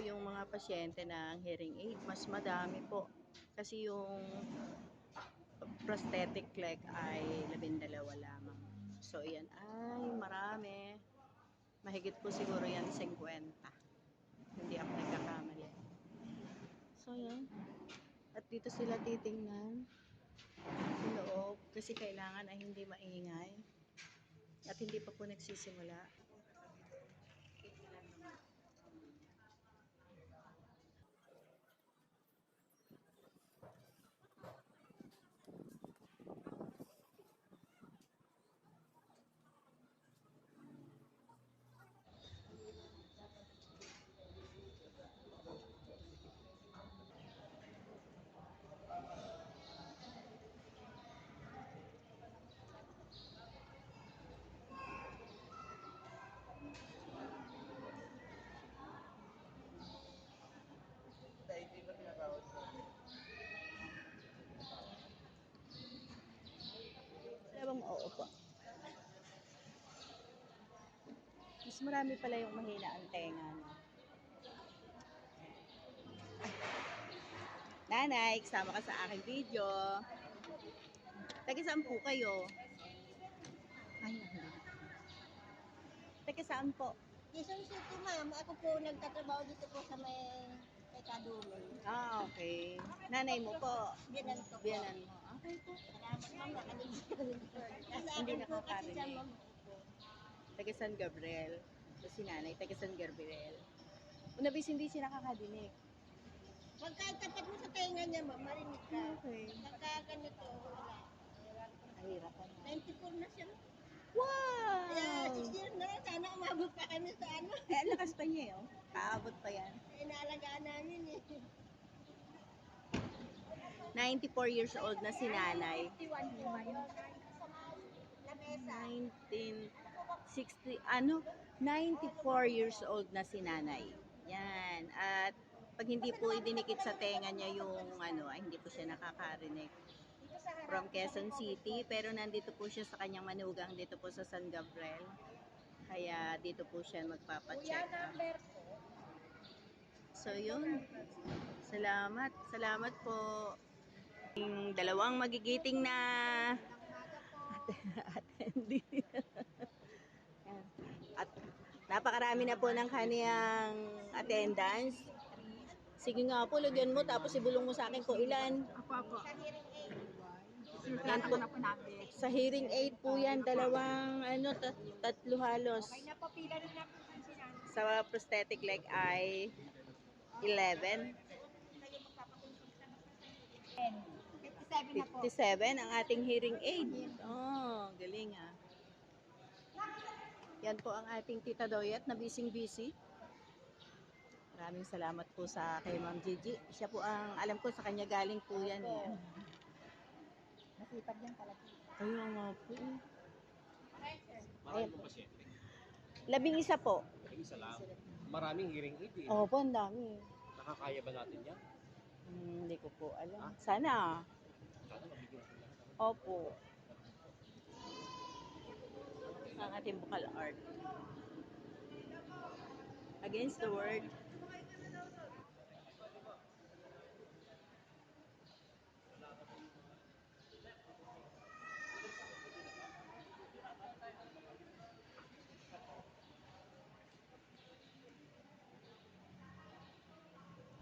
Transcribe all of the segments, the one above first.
yung mga pasyente ng hearing aid, mas madami po. Kasi yung prosthetic leg ay 12 lamang. So, yan ay marami. Mahigit po siguro yan 50. Hindi ako nagkakamali. So, yan. At dito sila titingnan sa loob kasi kailangan ay hindi maingay. At hindi pa po nagsisimula. Wala bang mauupo? Mas marami pala yung mahina ang tenga. No? Nanay, kasama ka sa aking video. Taga saan po kayo? Ay, hindi. Taga saan po? Quezon City, ma'am. Ako po nagtatrabaho dito po sa may Kaduloy. Ah, okay. Nanay mo po. Biyanan ko po. Biyanan mo. Okay po. Salamat, ma'am. Nakalimutan ko. Nasa Hindi akin po kasi siya, nakakarinig. ma'am. Taga San Gabriel. So, si nanay, taga San Gabriel. Una bis hindi siya nakakadinig. Pagka tapat mo sa tenga niya, ma'am, marinig ka. Okay. Pagka ganito, wala. Mahirap pa na. 94 na siya. Wow! Kaya 6 years na lang. Sana umabot pa kami sa ano. Eh, ang lakas pa niya yun. Kaabot pa yan. Inaalagaan namin eh. 94 years old na si nanay. 51 po ba yun? Lamesa. 1960, ano? 94 years old na si nanay. Yan. At pag hindi po idinikit sa tenga niya yung ano, ay hindi po siya nakakarinig. From Quezon City, pero nandito po siya sa kanyang manugang dito po sa San Gabriel. Kaya dito po siya magpapacheck up. So yun. Salamat. Salamat po. Yung dalawang magigiting na attendee. At napakarami na po ng kaniyang attendance. Sige nga po, lagyan mo tapos ibulong mo sa akin kung ilan. Apo. Yan po, sa hearing aid po yan, dalawang, tatlo halos. Napapila rin na po sila. Sa prosthetic leg ay 11. 57 na po. 57 ang ating hearing aid. Oh, galing ah. Yan po ang ating Tita Doyet na busy-busy. Maraming salamat po sa kay Ma'am Gigi. Siya po ang, alam ko sa kanya galing po yan eh. Nasipag yan talaga. Ayun nga po eh. Maraming po pasyente. 11 po. Isa lang. Maraming hearing aid eh. Oo po, ang dami. Nakakaya ba natin yan? Hindi ko po alam. Sana. Sana mabigyan ko lang. Opo. Ang ating vocal art. Against the word.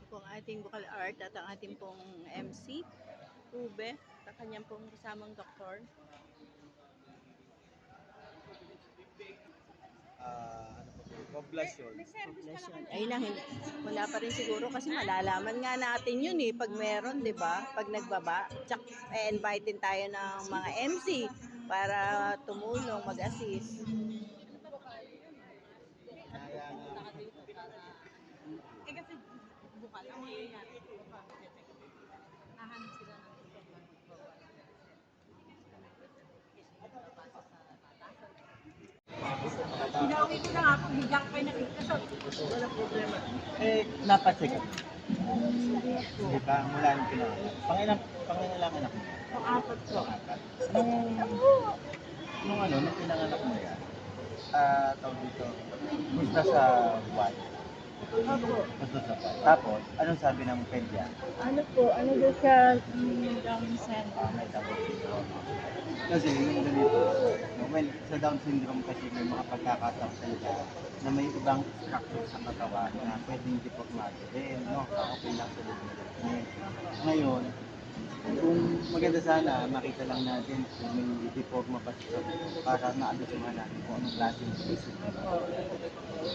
Ito po ang ating vocal art at ang ating pong MC, Ube, at kanyang pong kasamang doktor. Poblasyon. Ay lang, wala pa rin siguro kasi malalaman nga natin yun eh pag meron, di ba? Pag nagbaba, tsak, invite din tayo ng mga MC para tumulong, mag-assist. Eh kasi bukal ang mangyayari. Nahanap sila ng Pinawi ko na nga ako, biglang kayo nakita sa Walang problema. Eh, napacheck up. Di ba? Mula nung pinangalan. Pangailangan ako. pang-apat ko. Nung pinanganak mo yan, tawag dito, gusto sa buwan. Opo. Masusapal. Tapos, anong sabi ng pedya? Ano po, ano doon siya Down syndrome. May Down syndrome. Kasi yung ganito, well, sa Down syndrome kasi may mga pagkakataon talaga na may ibang structure sa katawan na pwedeng deformado din, no? Okay lang sa development. Ngayon, kung maganda sana, makita lang natin kung may deforma pa siya para maalusuhan natin kung anong klaseng isip.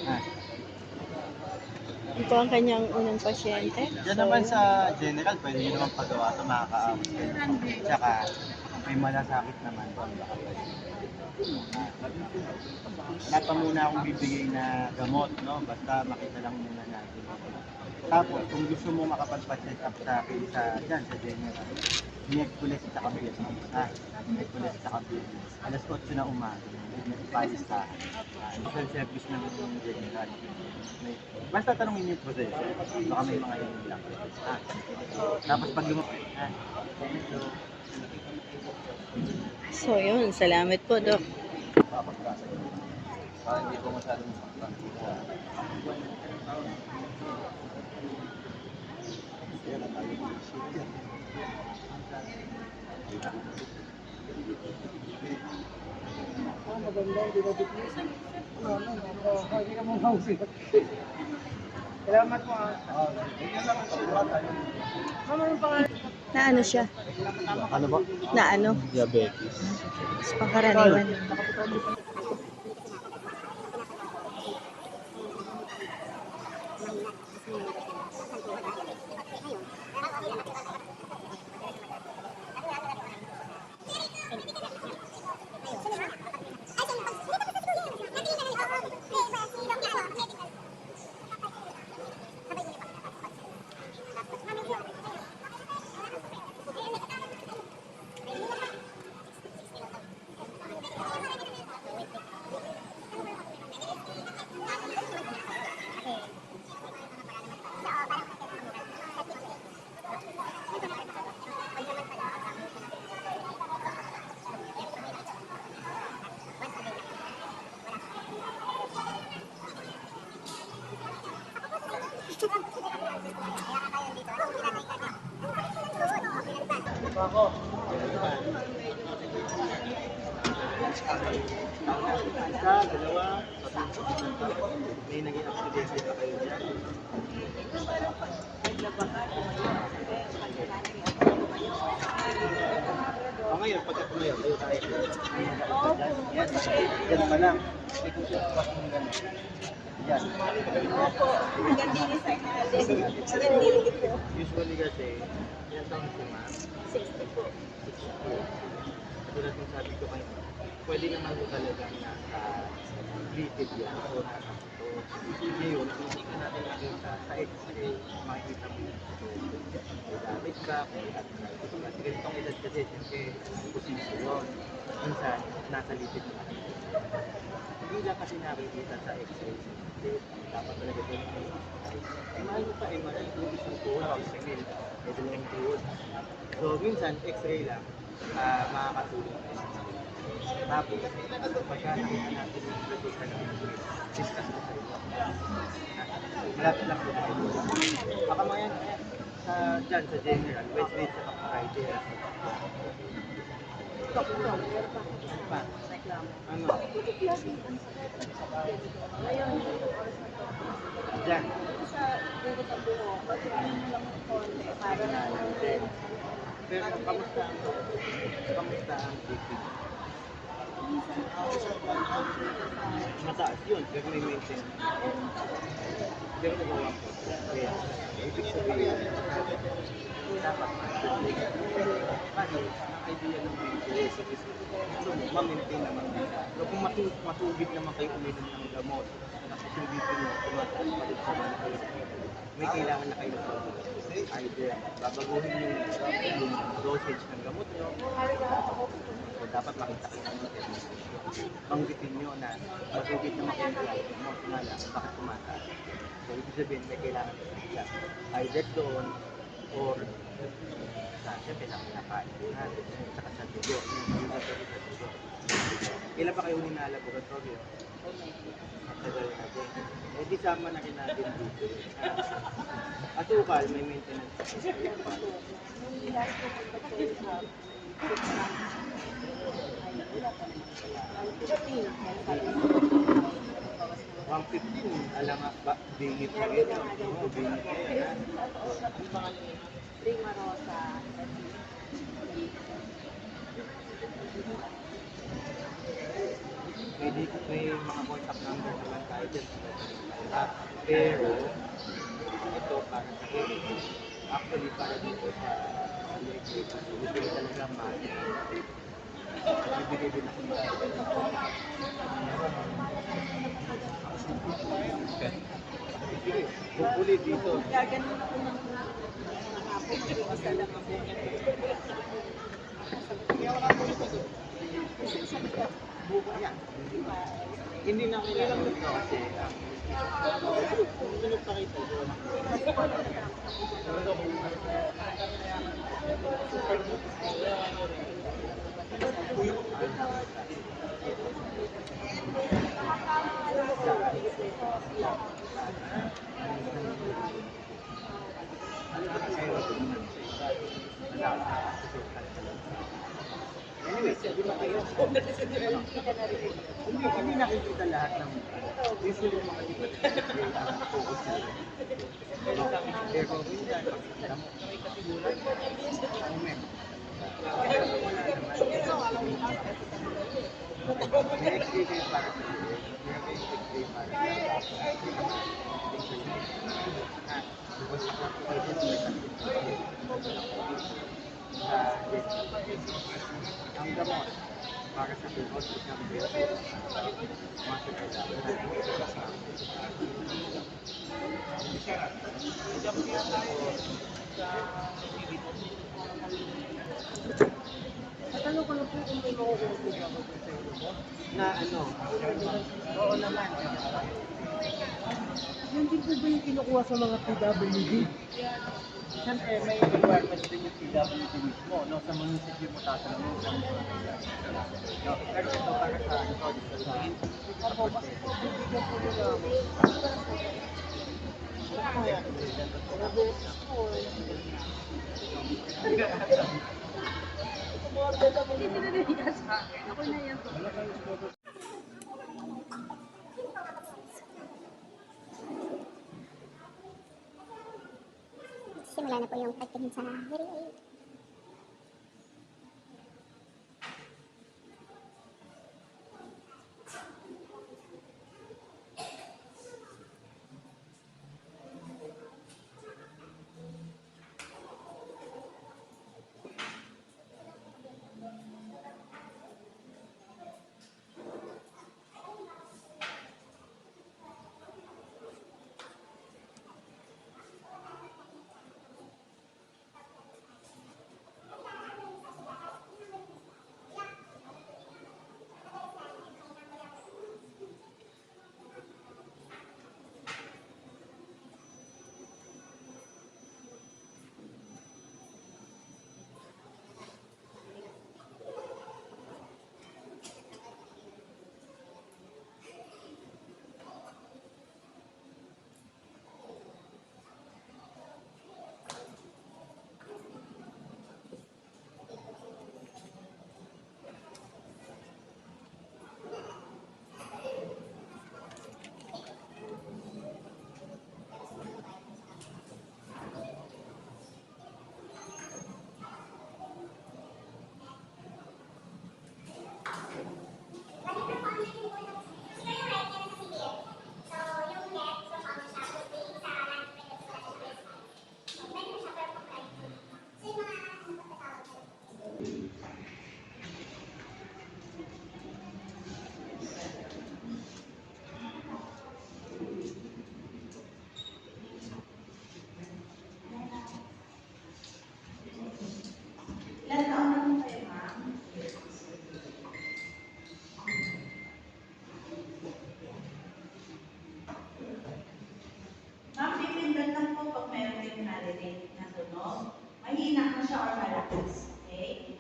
Ah, Ito ang kanyang unang pasyente. Yan naman sa general, pwede nyo naman pagawa sa makakaawit kayo. Tsaka, may malasakit naman doon. Baka pwede. Wala pa muna akong bibigay na gamot, no? Basta makita lang muna natin. Tapos, kung gusto mo makapagpa-check up sa akin dyan, sa general, Miyerkules sa Kabir. Miyerkules sa Kabir. Alas 8 na umaga. Nagpalis ka. Social service na ng general. Basta tanongin niyo yung proseso. Baka may mga yun lang. Tapos pag lumapit, So yun, salamat po, Dok. papagkasa yun. Para hindi ko masyadong saktan. Yan ang tayo ng shit yan. Maganda, hindi na diklisan. Hindi ka mong hausing. Salamat po. Yan lang ang pagkakata. Mama, yung pangalan? Na ano siya? Ano ba? Na ano? Diabetes. Sa pangkaraniwan. Isa, dalawa, may naging aksidente pa kayo dyan. Ngayon, pagka tumayo, tayo tayo. Yan, yan pa lang. Ikutin ko pa kung gano'n. Yan. Usually kasi, yan taon si ma'am. 60 po. 60. Katulad ng sabi ko kayo, pwede naman po talaga na treated yan o nasa ito. Ngayon, hindi ka natin nakita sa X-ray, makikita mo yung ito. May damage ka, may arthritis ka. Kasi ganitong edad kasi, siyempre, posisyon yun. Minsan, nasa lipid na. Hindi lang kasi nakikita sa X-ray. Dapat talaga doon yung X-ray. Mahal mo pa, mahal yung isang tuhod, isang may dalawang tuhod. So, minsan, X-ray lang, makakatulong. Tapos, pagka nakita natin yung resulta ng X-ray, discuss ko sa inyo. Malapit lang po tayo. Baka mga dyan sa general, Wednesday sa Friday. Ano pa? Ano? Dyan. Pero kamusta ang BP? Mataas yun, pero may maintenance. Pero nagawa ko. Kaya, ibig sabihin, dapat kasi ang idea ng maintenance is ma-maintain naman nila. So kung matubig naman kayo uminom ng gamot, tapos yung BP nyo, tumataas pa rin sa mga may kailangan na kayo sa either babaguhin yung dosage ng gamot nyo, so dapat makita kayo ng panggitin nyo na matubig naman kayo ng gamot nga lang, bakit tumataas. So ibig sabihin may kailangan na siya either doon or siyempre sa kinakain natin, saka sa dugo, yung laboratory sa dugo. Kailan pa kayo huli na laboratory? matagal na din. Eh, di sama na rin natin dito. Asukal, may maintenance. Nung last ko punta sa shop, 6 months. Ay, wala pa naman pala. 115. Kaya sabi ko, bawas na. 115, alam nga ba, bingit na rin. Oo, bingit na yan. Ano ba kanina? Prima Rosa. May mga contact number naman tayo dyan. Pero, ito para sa akin. Actually, para dito sa electric. Gusto ko talaga mahal. Bibigay din ako mahal. Sige, hopefully dito. Gaganon ako ng mga hapon, mag-iwasa lang ako. Ayan. Hindi na kailangan dito kasi sunod pa kayo doon. Anyway, sabi mo kayo. Hindi nakikita lahat ng usually mga iba focus na. Pero minsan, makikita mo. Moment. May experience para sa iyo. May experience para sa ang gamot para sa pilot isang beses Matanong ko lang po kung may makukuha ako sa iyo mo. na ano, oo naman. Yun din po ba yung kinukuha sa mga PWD? Siyempre, may requirements din yung PWD mismo, no? Sa munisipyo mo tatanong mo. No, pero ito para sa ano, dito sa Opo, kasi po, bibigyan po nila ako. Ako na yan po. Simula na po yung pagtingin sa hearing aid. Ma'am, dependent lang po pag mayroong technology na tunog. Mahina mo siya or malakas. Okay?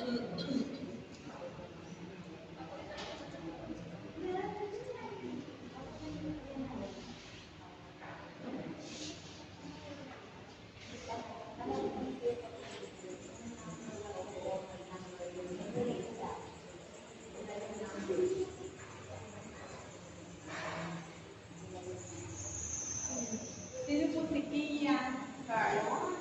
Sino po si Kia Carl?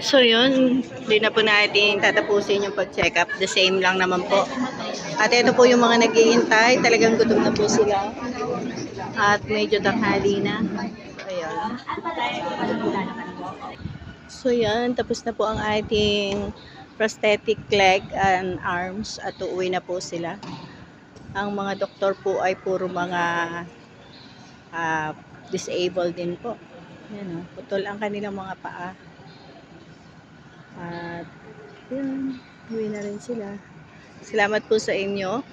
So yun, hindi na po natin tatapusin yung pag-check up. The same lang naman po. At ito po yung mga nag-iintay. Talagang gutom na po sila. At medyo tanghali na. So ayun. So yan, tapos na po ang ating prosthetic leg and arms. At uuwi na po sila. Ang mga doktor po ay puro mga disabled din po. Yan, putol ang kanilang mga paa. At yun, uwi na rin sila. Salamat po sa inyo.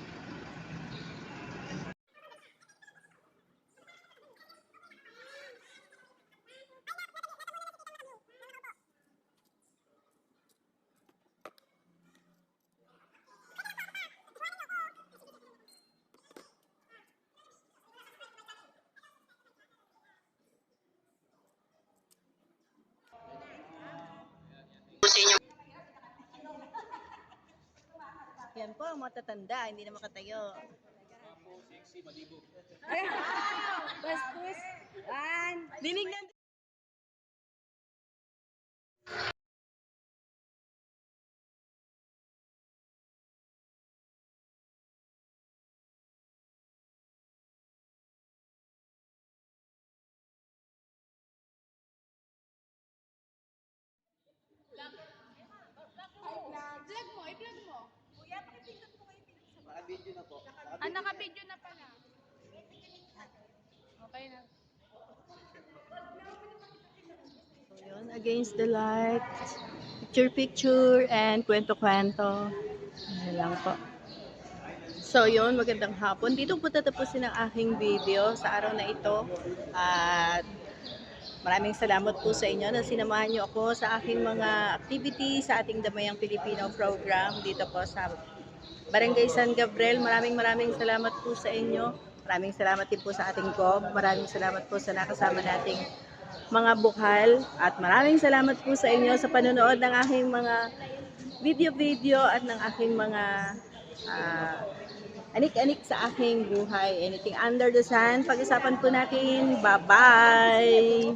Yan po, ang matatanda, hindi na makatayo. Bastos. Dinig na. I-vlog mo, i-vlog mo. Kuya, pakipindot mo kayo. Naka-video na po. Naka-video na pala. Okay na. So yun, against the light, picture-picture, and kwento-kwento. Ano lang po. So yun, magandang hapon. Dito po tatapusin ang aking video sa araw na ito. At maraming salamat po sa inyo na sinamahan niyo ako sa aking mga activity sa ating Damayang Pilipino program dito po sa Barangay San Gabriel. Maraming salamat po sa inyo. Maraming salamat din po sa ating GOB. Maraming salamat po sa nakasama nating mga bukal. At maraming salamat po sa inyo sa panonood ng aking mga video at ng aking mga anik-anik sa aking buhay. Anything under the sun, pag-isapan po natin. Bye-bye!